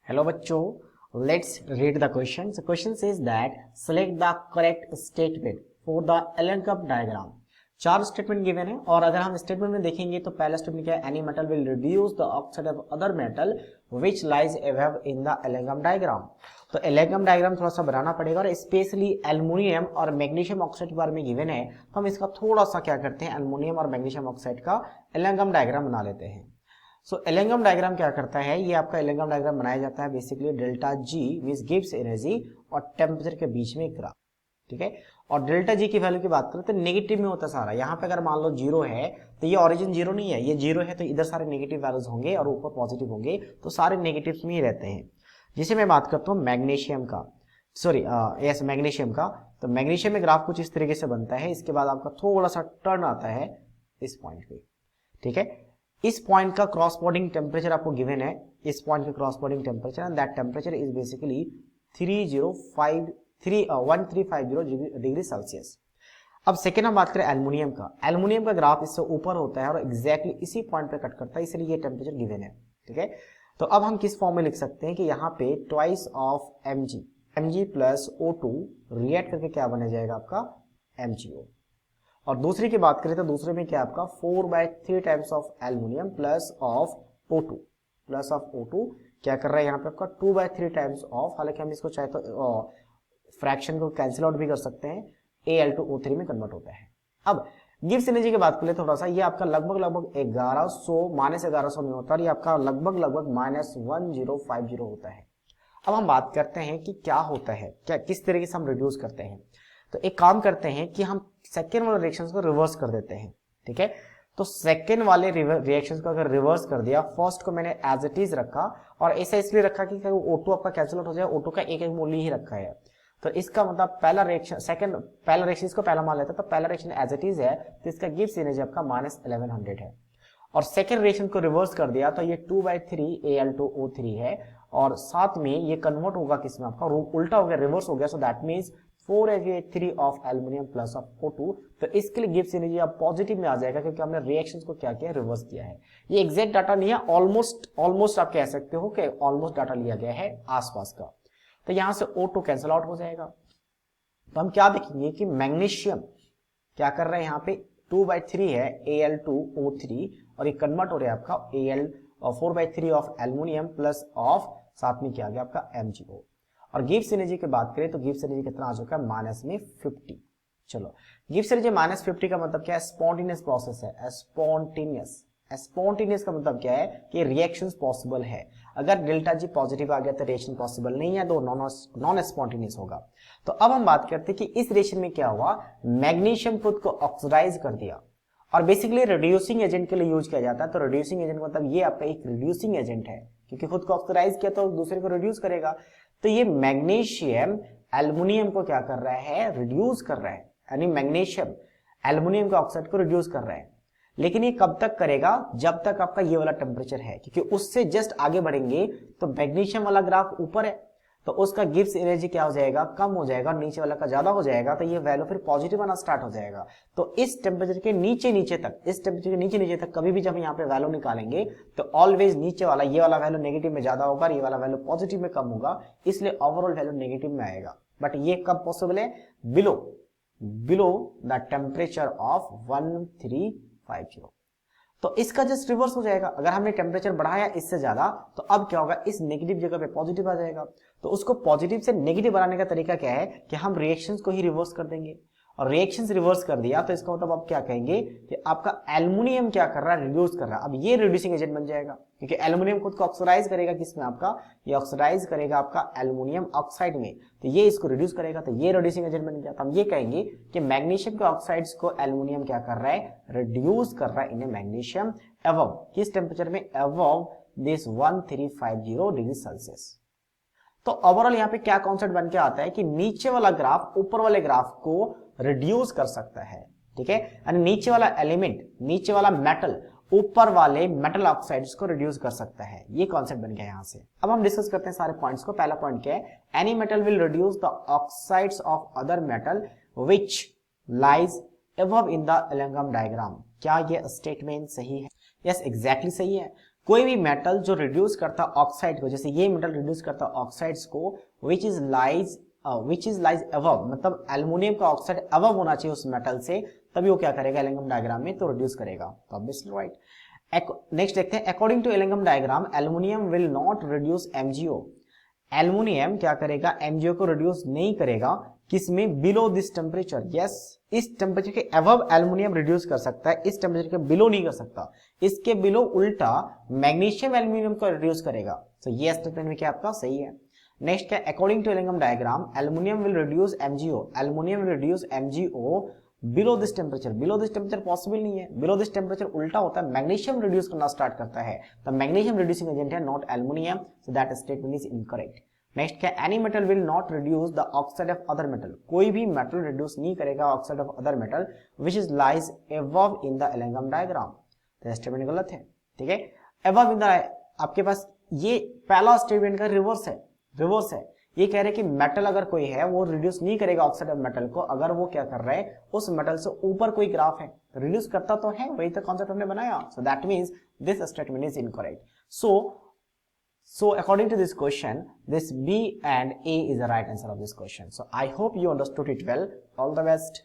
Hello बच्चों, let's read the question. The question says that select the correct statement for the Allen-Cup diagram. चार statement given है और अगर हम statement में देखेंगे तो पहला स्टेटमेंट क्या है, any metal will reduce the oxide of other metal which lies above in the Ellingham diagram. तो एलेंगम डायग्राम थोड़ा सा बनाना पड़ेगा और स्पेशली एल्युमिनियम और मैग्नीशियम ऑक्साइड के बारे में गिवन है, तो हम इसका थोड़ा सा क्या करते हैं, एल्युमिनियम और मैग्नीशियम ऑक्साइड का एलेंगम डायग्राम बना लेते हैं। सो एलेंगम डायग्राम क्या करता है, ये आपका एलेंगम डायग्राम बनाया जाता है basically delta G which gives energy और टेम्परेचर के बीच में ग्राफ, ठीक है। और डेल्टा जी की वैल्यू की बात करें तो नेगेटिव में होता है सारा। यहाँ पे अगर मान लो जीरो है तो ये ओरिजिन जीरो नहीं है, ये जीरो है तो इधर सारे नेगेटिव वैल्यूज होंगे और ऊपर पॉजिटिव होंगे, तो सारे नेगेटिव्स में ही रहते हैं। जिसे मैं बात करता हूँ मैग्नीशियम का, यस मैग्नीशियम का, तो मैग्नीशियम में ग्राफ कुछ इस तरीके से बनता है। इसके बाद आपका थोड़ा सा टर्न आता है इस पॉइंट पे, ठीक है। इस पॉइंट का क्रॉस बॉर्डिंग टेम्परेचर आपको गिवन है, इस पॉइंट का cross boarding temperature and that temperature is basically 1350 degree Celsius. अब सेकेंड हम बात करें एल्युमिनियम का। एल्युमिनियम का ग्राफ इससे ऊपर होता है और एग्जैक्टली इसी पॉइंट पे कट करता है, इसलिए ये टेम्परेचर गिवन है, ठीक है। तो अब हम किस फॉर्म में लिख सकते हैं कि यहाँ पे twice of mg plus O2 react करके क्या बना जाएगा आपका MgO। और दूसरी की बात करें तो दूसरे में क्या आपका 4/3 times of aluminium plus of O2 क्या कर रहा है यहाँ पे आपका 2/3 टाइम्स ऑफ, हालांकि हम इसको चाहे तो फ्रैक्शन को कैंसिल आउट भी कर सकते हैं, Al2O3 में कन्वर्ट होता है। अब गिब्स एनर्जी की बात करें थोड़ा सा, ये आपका लगभग 1100 में होता है और ये आपका लगभग -1050 होता है। अब हम बात करते हैं कि क्या होता है, क्या किस तरीके से हम रिड्यूस करते हैं। तो एक काम करते हैं कि हम सेकेंड वाले रिएक्शंस को रिवर्स कर देते हैं, ठीक है। तो सेकेंड वाले रिएक्शंस को अगर रिवर्स कर दिया, फर्स्ट को मैंने एज इट इज रखा और ऐसा इसलिए रखा कि O2 आपका कैंसिल आउट हो जाए, O2 का एक मूल्य ही रखा है। तो इसका मतलब पहला रिएक्शन इसको पहला मान लेता है, तो पहला रिएक्शन एज इट इज है, तो इसका गिब्स एनर्जी आपका -1100 है। और सेकेंड रिएक्शन को रिवर्स कर दिया तो ये 2/3 Al2O3 है और साथ में ये कन्वर्ट होगा किसमें, आपका उल्टा हो गया, रिवर्स हो गया, so that means 4Ag3 of aluminium plus of O2। तो इसके लिए गिब्स एनर्जी अब पॉजिटिव में आ जाएगा क्योंकि हमने रिएक्शंस को क्या किया, रिवर्स किया है। ये एग्जैक्ट डाटा नहीं है, ऑलमोस्ट आप कह सकते हो कि ऑलमोस्ट डाटा लिया गया है आसपास का। तो यहां से O2 कैंसिल आउट हो जाएगा। तो हम क्या देखेंगे कि मैग्नीशियम क्या कर रहा है, यहाँ पे 2/3 है Al2O3 और ये कन्वर्ट हो रहा है आपका 4/3 ऑफ एल्युमिनियम प्लस ऑफ साथ में क्या गया आपका MgO। और गिब्स एनर्जी की बात करें तो गिब्स एनर्जी कितना आ चुका है, -50। चलो गिब्स एनर्जी -50 का मतलब क्या है, स्पॉन्टेनियस प्रोसेस है। स्पॉन्टेनियस का मतलब क्या है कि रिएक्शंस पॉसिबल है। अगर डेल्टा जी पॉजिटिव आ गया तो रिएक्शन पॉसिबल नहीं है, तो नॉन स्पॉन्टेनियस होगा। तो अब हम बात करते हैं कि इस रिएक्शन में क्या हुआ, मैग्नीशियम खुद को ऑक्सीडाइज कर दिया और बेसिकली रिड्यूसिंग एजेंट के लिए यूज किया जाता है। तो रिड्यूसिंग एजेंट मतलब ये आपका एक रिड्यूसिंग एजेंट है, क्योंकि खुद को ऑक्सीडाइज किया तो दूसरे को रिड्यूस करेगा। तो ये मैग्नीशियम एल्युमिनियम को क्या कर रहा है, रिड्यूस कर रहा है, यानी मैग्नीशियम एल्युमिनियम के ऑक्साइड को रिड्यूस कर रहा है। लेकिन ये कब तक करेगा, जब तक आपका ये वाला टेम्परेचर है, क्योंकि उससे जस्ट आगे बढ़ेंगे तो मैग्नीशियम वाला ग्राफ ऊपर है तो उसका गिब्स एनर्जी क्या हो जाएगा, कम हो जाएगा, नीचे वाला का ज्यादा हो जाएगा, तो ये वैल्यू फिर पॉजिटिव आना स्टार्ट हो जाएगा। तो इस टेम्परेचर के नीचे तक कभी भी जब यहाँ पे वैल्यू निकालेंगे तो ऑलवेज नीचे वाला ये वाला वैल्यू नेगेटिव में ज्यादा होगा और ये वाला वैल्यू पॉजिटिव में कम होगा, इसलिए ओवरऑल वैल्यू नेगेटिव में आएगा। बट ये कब पॉसिबल है, बिलो द टेम्परेचर ऑफ 1350। तो इसका जस्ट रिवर्स हो जाएगा। अगर हमने टेम्परेचर बढ़ाया इससे ज्यादा तो अब क्या होगा, इस नेगेटिव जगह पे पॉजिटिव आ जाएगा। तो उसको पॉजिटिव से नेगेटिव बनाने का तरीका क्या है कि हम रिएक्शंस को ही रिवर्स कर देंगे और रिएक्शंस रिवर्स कर दिया तो इसका मतलब आप क्या कहेंगे कि आपका एल्युमिनियम क्या कर रहा है, रिड्यूस कर रहा है। अब ये रिड्यूसिंग एजेंट बन जाएगा क्योंकि एल्युमिनियम खुद को ऑक्सीडाइज करेगा किसमें, आपका ये ऑक्सीडाइज करेगा आपका एल्युमिनियम ऑक्साइड में, तो ये इसको रिड्यूस करेगा, तो ये रिड्यूसिंग एजेंट बन गया। तो हम ये कहेंगे कि मैग्नीशियम के ऑक्साइड्स को एल्युमिनियम क्या कर रहा है, रिड्यूस कर रहा है इन मैग्नीशियम अबव किस टेम्परेचर में, अबव दिस 1350 डिग्री सेल्सियस। तो ओवरऑल यहाँ पे क्या कॉन्सेप्ट बन के आता है कि नीचे वाला ग्राफ ऊपर वाले ग्राफ को रिड्यूस कर सकता है, ठीक है, यानी नीचे वाला एलिमेंट, नीचे वाला मेटल ऊपर वाले मेटल ऑक्साइड्स को रिड्यूस कर सकता है। ये कॉन्सेप्ट बन गया यहां से। अब हम डिस्कस करते हैं सारे पॉइंट्स को। पहला पॉइंट क्या है, any metal will reduce the oxides of other metal which lies above in the Ellingham diagram. क्या ये स्टेटमेंट सही है? यस एग्जैक्टली सही है। कोई भी मेटल जो रिड्यूस करता ऑक्साइड को, जैसे ये मेटल रिड्यूस करता ऑक्साइड्स को विच इज लाइज अबव, मतलब एल्युमिनियम का ऑक्साइड अबव होना चाहिए उस मेटल से, तभी वो क्या करेगा एलिंगम डायग्राम में, तो रिड्यूस करेगा। तो ऑब्वियसली राइट। नेक्स्ट देखते हैं, according to Ellingham diagram aluminium will not reduce MgO. Aluminium क्या करेगा, एमजीओ को रिड्यूस नहीं करेगा, किसमें, बिलो दिस टेम्परेचर। यस, इस टेम्परेचर के अबव एल्युमिनियम रिड्यूस कर सकता है, इस टेम्परेचर के बिलो नहीं कर सकता। इसके बिलो उल्टा मैग्नीशियम एल्युमिनियम को रिड्यूस करेगा। तो ये स्टेटमेंट में क्या आपका सही है। नेक्स्ट क्या, according to Ellingham diagram aluminium will reduce MgO, aluminium will reduce MgO below this temperature. Below this temperature possible नहीं है, बिलो दिस टेम्परेचर उल्टा होता है, मैग्नीशियम रिड्यूस करना स्टार्ट करता है, तो मैग्नीशियम रिड्यूसिंग एजेंट है, not aluminium, so that statement is incorrect. Next क्या, any metal will not reduce the oxide of other metal. कोई भी मेटल रिड्यूस नहीं करेगा oxide of other metal which is lies above in the Ellingham diagram. तो statement गलत है, ठीक है। अबव इन द, आपके पास ये पहला स्टेटमेंट का रिवर्स है, रिवर्स है। ये कह रहे हैं कि मेटल अगर कोई है वो रिड्यूस नहीं करेगा ऑक्साइड ऑफ मेटल को, अगर वो क्या कर रहा है उस मेटल से ऊपर कोई ग्राफ है, रिड्यूस करता तो है, वही तो कॉन्सेप्ट हमने बनाया। So that means this statement is incorrect. So according to this question, this B and A is the right answer of this question. So I hope you understood it well. All the best.